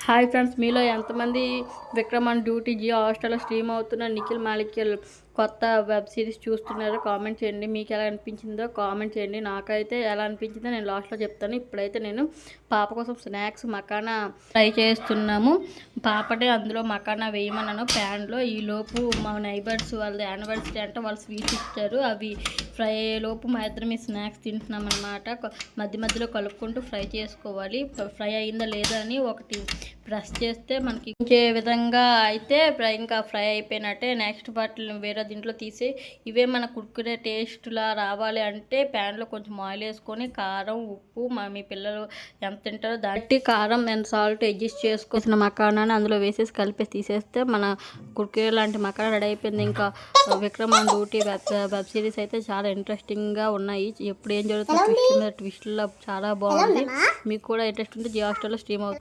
Hi friends, మీలో ఎంతమంది Vikram on duty Jio హాట్‌స్టార్‌లో స్ట్రీమ్ అవుతున్న నిఖిల్ మాణిక్యాల్ కొత్త వెబ్ సిరీస్ చూస్తున్నారో కామెంట్ చేయండి. మీకు ఎలా అనిపించిందో కామెంట్ చేయండి. నాకైతే ఎలా అనిపించిందో నేను లాస్ట్లో చెప్తాను. ఇప్పుడైతే నేను పాప కోసం స్నాక్స్ మకానా ట్రై చేస్తున్నాము. పాపటే అందులో మకానా వేయమన్నాను ప్యాన్లో. ఈలోపు మా నైబర్స్ వాళ్ళది యానివర్సరీ అంటే వాళ్ళు స్వీట్స్ ఇచ్చారు. అవి ఫ్రై అయ్యేలోపు మా ఇద్దరం ఈ స్నాక్స్ తింటున్నాం అనమాట. మధ్య మధ్యలో కలుపుకుంటూ ఫ్రై చేసుకోవాలి. ఫ్రై అయిందా లేదా అని ఒకటి ప్రెస్ చేస్తే మనకి ఇంకే విధంగా అయితే ఇంకా ఫ్రై అయిపోయినట్టే. నెక్స్ట్ వాటిని వేరే దీంట్లో తీసి ఇవే మన కుర్కురే టేస్ట్లా రావాలి అంటే ప్యాన్లో కొంచెం ఆయిల్ వేసుకొని కారం ఉప్పు మీ పిల్లలు ఎంత తింటారో దాటి కారం అండ్ సాల్ట్ అడ్జస్ట్ చేసుకోసిన మకానాన్ని అందులో వేసేసి కలిపేసి తీసేస్తే మన కుర్కురే లాంటి మకానా రెడీ అయిపోయింది. ఇంకా Vikram on duty web series అయితే చాలా ఇంట్రెస్టింగ్గా ఉన్నాయి. ఎప్పుడు ఏం జరుగుతుందో ట్విస్ట్ మీద ట్విస్ట్లో చాలా బాగుంది. మీకు కూడా ఇంట్రెస్ట్ ఉంటే జియో హాట్‌స్టార్‌లో స్ట్రీమ్ అవుతుంది.